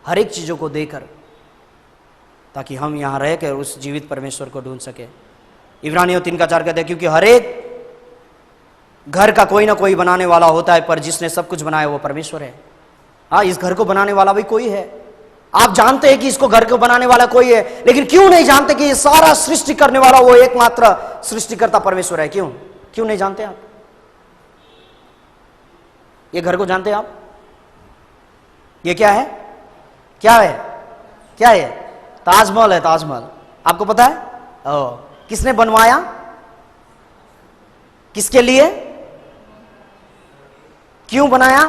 हर एक चीज़ों को देकर, ताकि हम यहाँ रहकर उस जीवित परमेश्वर को ढूंढ सके। इब्रानियों 3:4 कहते हैं, क्योंकि हर एक घर का कोई ना कोई बनाने वाला होता है, पर जिसने सब कुछ बनाया वो परमेश्वर है। हाँ, इस घर को बनाने वाला भी कोई है। आप जानते हैं कि इसको घर को बनाने वाला कोई है, लेकिन क्यों नहीं जानते कि ये सारा सृष्टि करने वाला वो एकमात्र सृष्टिकर्ता परमेश्वर है? क्यों नहीं जानते आप? ये घर को जानते हैं आप? ये क्या है? क्या है? ताजमहल है, ताजमहल। आपको पता है? किसने बनवाया? किसके लिए? क्यों बनाया?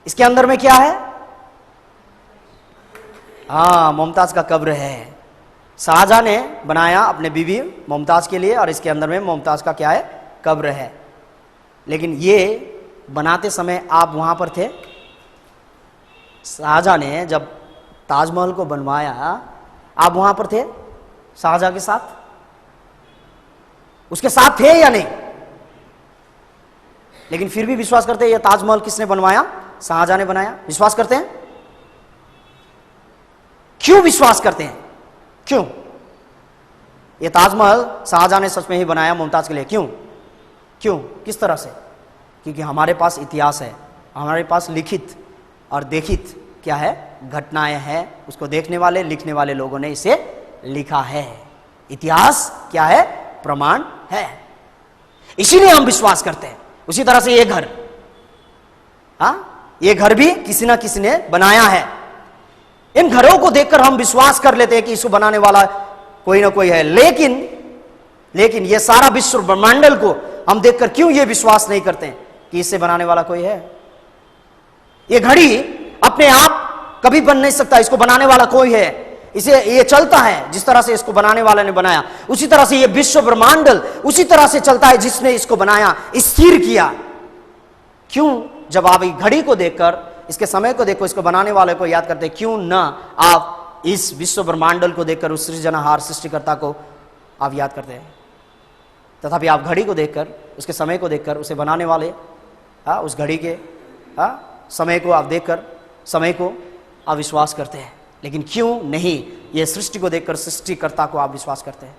इसके अंदर में क्या है? मुमताज का कब्र है। शाहजहां ने बनाया अपने बीवी मुमताज के लिए, और इसके अंदर में मुमताज का क्या है? कब्र है। लेकिन ये बनाते समय आप वहां पर थे? शाहजहां ने जब ताजमहल को बनवाया, आप वहां पर थे शाहजहां के साथ? उसके साथ थे या नहीं? लेकिन फिर भी विश्वास करते हैं ये ताजमहल किसने बनवाया? शाहजहां ने बनाया। विश्वास करते हैं? क्यों विश्वास करते हैं? क्यों? ये ताजमहल शाहजहां ने सच में ही बनाया मुमताज के लिए। क्यों? किस तरह से? क्योंकि हमारे पास इतिहास है, हमारे पास लिखित और देखित क्या है? घटनाएं हैं। उसको देखने वाले, लिखने वाले लोगों ने इसे लिखा है। इतिहास क्या है? प्रमाण है। इसीलिए हम विश्वास करते हैं। उसी तरह से ये घर, ये घर भी किसी ना किसी ने बनाया है। इन घरों को देखकर हम विश्वास कर लेते हैं कि इसको बनाने वाला कोई ना कोई है। लेकिन ये सारा विश्व ब्रह्मांडल को हम देखकर क्यों ये विश्वास नहीं करते हैं कि इसे बनाने वाला कोई है? ये घड़ी अपने आप कभी बन नहीं सकता, इसको बनाने वाला कोई है। इसे ये चलता है जिस तरह से इसको बनाने वाले ने बनाया, उसी तरह से ये विश्व ब्रह्मांडल उसी तरह से चलता है जिसने इसको बनाया, स्थिर किया। क्यों? जब आप घड़ी को देखकर, इसके समय को देखकर, इसको बनाने वाले को याद करते, क्यों ना आप इस विश्व ब्रह्मांडल को देखकर उस सृजनहार सृष्टिकर्ता को आप याद करते हैं? तथापि आप घड़ी को देखकर, उसके समय को देखकर, उसे बनाने वाले उस घड़ी के समय को आप देखकर, समय को आप विश्वास करते हैं। लेकिन क्यों नहीं ये सृष्टि को देखकर सृष्टिकर्ता को आप विश्वास करते हैं?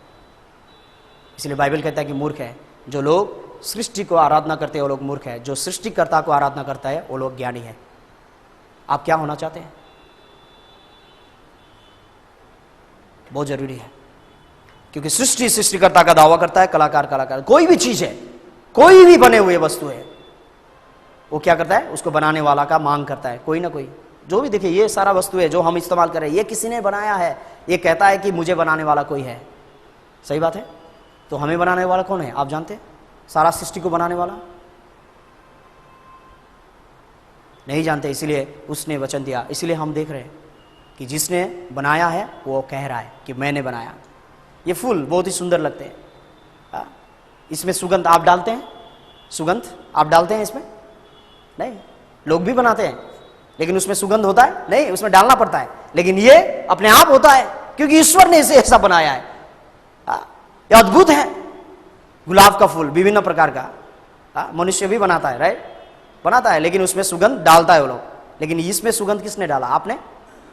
इसलिए बाइबल कहता है कि मूर्ख है जो लोग सृष्टि को आराधना करते हैं, वो लोग मूर्ख है। जो सृष्टिकर्ता को आराधना करता है वो लोग ज्ञानी है। आप क्या होना चाहते हैं? बहुत जरूरी है, क्योंकि सृष्टिकर्ता का दावा करता है, कलाकार कोई भी चीज है, कोई भी बने हुए वस्तु है, वो क्या करता है? उसको बनाने वाला का मांग करता है। कोई ना कोई, जो भी देखिए, ये सारा वस्तु है जो हम इस्तेमाल कर रहे हैं, ये किसी ने बनाया है। ये कहता है कि मुझे बनाने वाला कोई है। सही बात है। तो हमें बनाने वाला कौन है? आप जानते हैं? सारा सृष्टि को बनाने वाला नहीं जानते, इसलिए उसने वचन दिया। इसलिए हम देख रहे हैं कि जिसने बनाया है वो कह रहा है कि मैंने बनाया। ये फूल बहुत ही सुंदर लगते हैं। इसमें सुगंध आप डालते हैं? सुगंध आप डालते हैं इसमें? नहीं। लोग भी बनाते हैं, लेकिन उसमें सुगंध होता है? नहीं, उसमें डालना पड़ता है। लेकिन ये अपने आप होता है, क्योंकि ईश्वर ने इसे ऐसा बनाया है। ये अद्भुत है। गुलाब का फूल विभिन्न प्रकार का मनुष्य भी बनाता है, राइट? बनाता है, लेकिन उसमें सुगंध डालता है वो लोग। लेकिन इसमें सुगंध किसने डाला? आपने?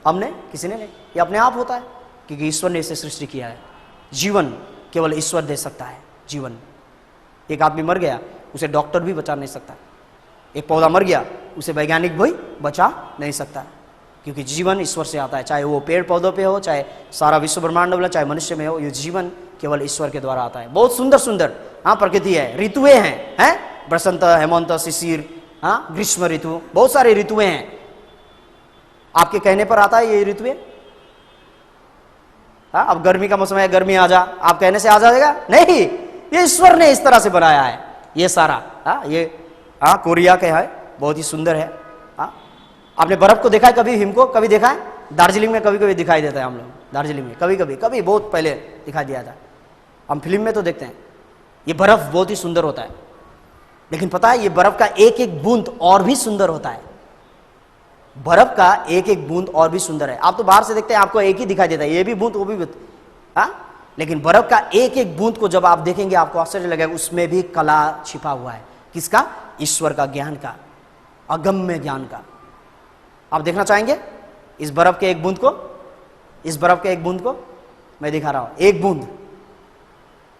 हमने? किसी ने नहीं। ये अपने आप होता है, क्योंकि ईश्वर ने इसे सृष्टि किया है। जीवन केवल ईश्वर दे सकता है। जीवन, एक आदमी मर गया, उसे डॉक्टर भी बचा नहीं सकता। एक पौधा मर गया, उसे वैज्ञानिक भी बचा नहीं सकता, क्योंकि जीवन ईश्वर से आता है। चाहे वो पेड़ पौधों पे हो, चाहे सारा विश्व ब्रह्मांड हो, चाहे मनुष्य में हो, ये जीवन केवल ईश्वर के द्वारा आता है। बहुत सुंदर सुंदर प्रकृति है, ऋतुएं हैं, बसंत, हेमंत, शिशिर, ग्रीष्म ऋतु, बहुत सारे ऋतुएं हैं। आपके कहने पर आता है ये ऋतुएं? अब गर्मी का मौसम है, गर्मी आ जा, आप कहने से आ जाएगा? नहीं, ये ईश्वर ने इस तरह से बनाया है। ये सारा ये कोरिया का है, बहुत ही सुंदर है। आपने बर्फ को देखा है कभी? हिम को कभी देखा है? दार्जिलिंग में कभी कभी दिखाई देता है। हम लोग दार्जिलिंग में कभी बहुत पहले दिखाई दिया था। हम फिल्म में तो देखते हैं। ये बर्फ बहुत ही सुंदर होता है, लेकिन पता है ये बर्फ का एक एक बूंद और भी सुंदर होता है। बर्फ का एक एक बूंद और भी सुंदर है। आप तो बाहर से देखते हैं, आपको एक ही दिखाई देता है, ये भी बूंद वो भी बूंद, लेकिन बर्फ का एक एक बूंद को जब आप देखेंगे आपको आश्चर्य लगेगा, उसमें भी कला छिपा हुआ है। किसका? ईश्वर का ज्ञान का, अगम्य ज्ञान का। आप देखना चाहेंगे इस बर्फ के एक बूंद को, इस बर्फ के एक बूंद को मैं दिखा रहा हूं, एक बूंद,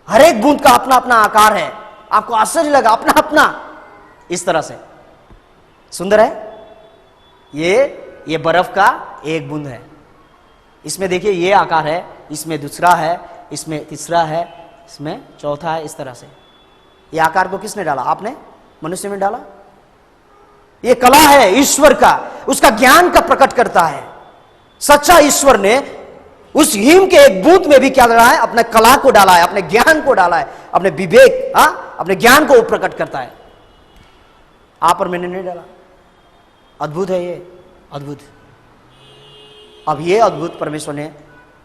हर एक बूंद का अपना अपना आकार है। आपको आश्चर्य लगा, अपना अपना इस तरह से सुंदर है। ये बर्फ का एक बूंद है। इसमें देखिए ये आकार है, इसमें दूसरा है, इसमें तीसरा है, इसमें चौथा है, इस तरह से। ये आकार को किसने डाला? आपने, मनुष्य ने डाला। ये कला है ईश्वर का, उसका ज्ञान का प्रकट करता है। सच्चा ईश्वर ने उस हिम के एक बूंद में भी क्या डाला है? अपने कला को डाला है, अपने ज्ञान को डाला है, अपने विवेक, अपने ज्ञान को प्रकट करता है। आप और मैंने नहीं डाला। अद्भुत है ये, अद्भुत। अब ये अद्भुत परमेश्वर ने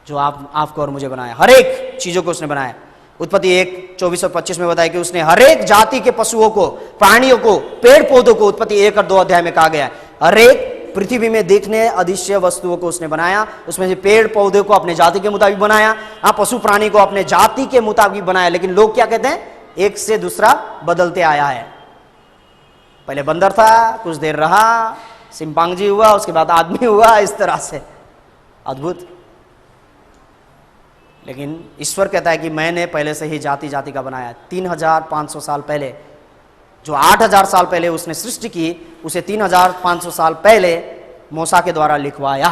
जो आपको और मुझे बनाया, हर एक चीजों को उसने बनाया। उत्पत्ति 1:24 और 25 में बताया कि उसने हर एक जाति के पशुओं को, प्राणियों को, पेड़ पौधों को, उत्पत्ति 1 और 2 अध्याय में कहा गया है, हर एक पृथ्वी में देखने अदृश्य वस्तुओं को उसने बनाया। उसमें से पेड़ पौधे को अपने जाति के मुताबिक बनाया, पशु प्राणी को अपने जाति के मुताबिक बनाया। लेकिन लोग क्या कहते हैं? एक से दूसरा बदलते आया है। पहले बंदर था, कुछ देर रहा, सिंपांजी हुआ, उसके बाद आदमी हुआ, इस तरह से। अद्भुत। लेकिन ईश्वर कहता है कि मैंने पहले से ही जाति जाति का बनाया। 3500 साल पहले, जो 8000 साल पहले उसने सृष्टि की, उसे 3500 साल पहले मूसा के द्वारा लिखवाया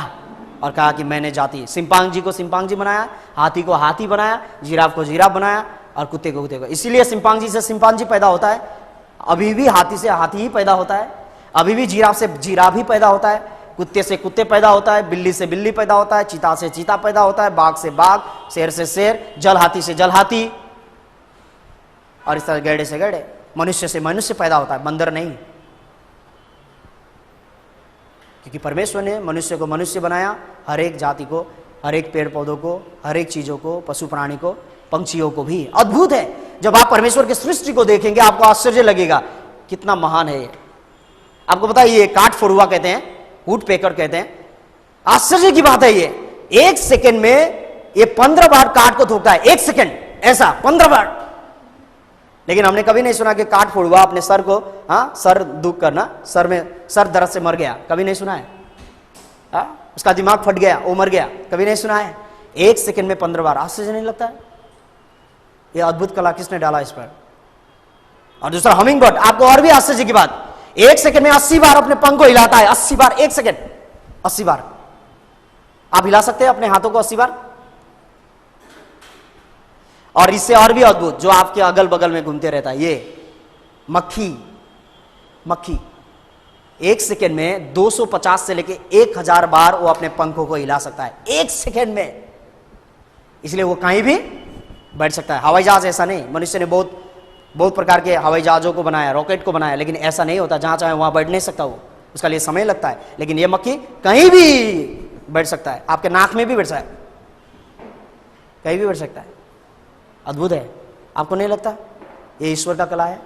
और कहा कि मैंने जाति, सिंपांजी को सिंपांजी बनाया, हाथी को हाथी बनाया, जिराफ को जिराफ बनाया और कुत्ते को कुत्ते को। इसीलिए सिंपांजी से सिंपांजी पैदा होता है, अभी भी हाथी से हाथी ही पैदा होता है, अभी भी जिराफ से जिराफ ही पैदा होता है, कुत्ते से कुत्ते पैदा होता है, बिल्ली से बिल्ली पैदा होता है, चीता से चीता पैदा होता है, बाघ से बाघ, शेर से शेर, जल हाथी से जल हाथी, और इस तरह गैड़े से गैड़े, मनुष्य से मनुष्य पैदा होता है, बंदर नहीं। क्योंकि परमेश्वर ने मनुष्य को मनुष्य बनाया, हर एक जाति को, हर एक पेड़ पौधों को, हर एक चीजों को, पशु प्राणी को, पंछियों को भी। अद्भुत है। जब आप परमेश्वर की सृष्टि को देखेंगे आपको आश्चर्य लगेगा कितना महान है ये। आपको पता है ये काठ फोड़ुआ कहते हैं, वुड पेकर कहते हैं। आश्चर्य की बात है ये, 1 सेकंड में ये 15 बार काठ को ठोकता है। 1 सेकंड, ऐसा 15 बार। लेकिन हमने कभी नहीं सुना कि काठ फोड़ुआ अपने सर को, सर दुख करना, सर में सर दर्द से मर गया, कभी नहीं सुना है। उसका दिमाग फट गया, वो मर गया, कभी नहीं सुना है। 1 सेकंड में 15 बार। आश्चर्य नहीं लगता है? ये अद्भुत कला किसने डाला इस पर? और दूसरा हमिंग बर्ड, आपको और भी आश्चर्य की बात, 1 सेकंड में 80 बार अपने पंख को हिलाता है। 80 बार, 1 सेकंड, 80 बार। आप हिला सकते हैं अपने हाथों को 80 बार? और इससे और भी अद्भुत, जो आपके अगल बगल में घूमते रहता है, ये मक्खी 1 सेकंड में 250 से लेके 1000 बार वो अपने पंखों को हिला सकता है 1 सेकंड में। इसलिए वो कहीं भी बैठ सकता है। हवाई जहाज ऐसा नहीं, मनुष्य ने बहुत प्रकार के हवाई जहाजों को बनाया, रॉकेट को बनाया, लेकिन ऐसा नहीं होता जहां चाहे वहां बैठ नहीं सकता वो, उसका लिए समय लगता है। लेकिन ये मक्खी कहीं भी बैठ सकता है, आपके नाक में भी बैठ सकता है, कहीं भी बैठ सकता है। अद्भुत है। आपको नहीं लगता ये ईश्वर का कला है?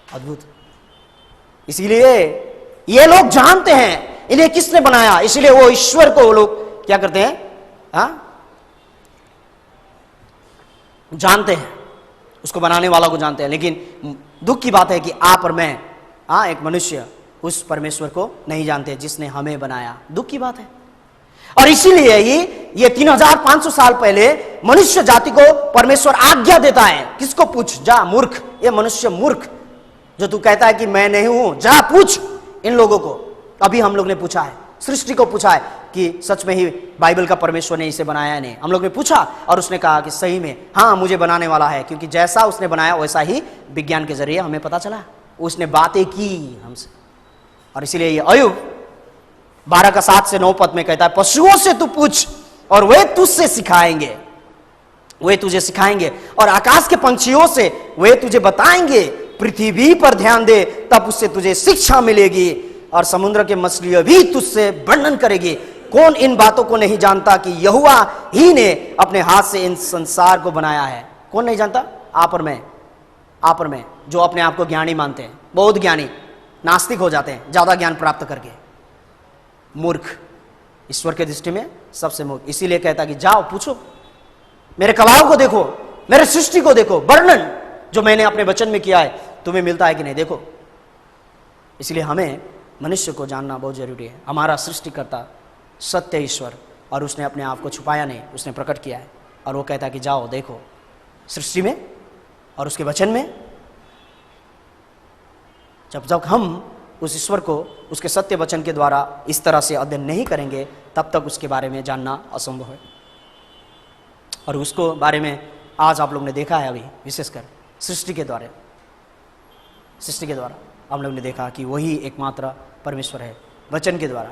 अद्भुत। इसीलिए ये लोग जानते हैं इन्हें किसने बनाया, इसलिए वो ईश्वर को वो लोग क्या करते हैं? जानते हैं, उसको बनाने वाला को जानते हैं। लेकिन दुख की बात है कि आप और मैं, एक मनुष्य, उस परमेश्वर को नहीं जानते जिसने हमें बनाया। दुख की बात है। और इसीलिए ये 3500 साल पहले मनुष्य जाति को परमेश्वर आज्ञा देता है, किसको? पूछ, जा मूर्ख, ये मनुष्य मूर्ख, जो तू कहता है कि मैं नहीं हूं, जा पूछ इन लोगों को। अभी हम लोग ने पूछा है, सृष्टि को पूछा है कि सच में ही बाइबल का परमेश्वर ने इसे बनाया नहीं। हम लोग ने पूछा और उसने कहा कि सही में हाँ मुझे बनाने वाला है, क्योंकि जैसा उसने बनाया वैसा ही विज्ञान के जरिए हमें पता चला। उसने बातें की हमसे। और इसीलिए ये अय्यूब 12:7 से 9 पद में कहता है, पशुओं से तू पूछ और वे तुझसे सिखाएंगे, वे तुझे सिखाएंगे, और आकाश के पंछियों से वे तुझे बताएंगे। पृथ्वी पर ध्यान दे, तब उससे तुझे शिक्षा मिलेगी, और समुद्र के मछलियां भी तुझसे वर्णन करेगी। कौन इन बातों को नहीं जानता कि यहोवा ही ने अपने हाथ से इन संसार को बनाया है? कौन नहीं जानता? आप और मैं, जो अपने आप को ज्ञानी मानते हैं, बहुत ज्ञानी, नास्तिक हो जाते हैं ज्यादा ज्ञान प्राप्त करके। मूर्ख, ईश्वर के दृष्टि में सबसे मूर्ख। इसीलिए कहता कि जाओ पूछो, मेरे कलाओं को देखो, मेरे सृष्टि को देखो, वर्णन जो मैंने अपने वचन में किया है तुम्हें मिलता है कि नहीं, देखो। इसलिए हमें मनुष्य को जानना बहुत जरूरी है। हमारा सृष्टिकर्ता सत्य ईश्वर, और उसने अपने आप को छुपाया नहीं, उसने प्रकट किया है। और वो कहता है कि जाओ देखो सृष्टि में और उसके वचन में। जब तक हम उस ईश्वर को उसके सत्य वचन के द्वारा इस तरह से अध्ययन नहीं करेंगे, तब तक उसके बारे में जानना असंभव है। और उसको बारे में आज आप लोग ने देखा है, अभी विशेषकर सृष्टि के द्वारा आप लोग ने देखा कि वही एकमात्र परमेश्वर है वचन के द्वारा।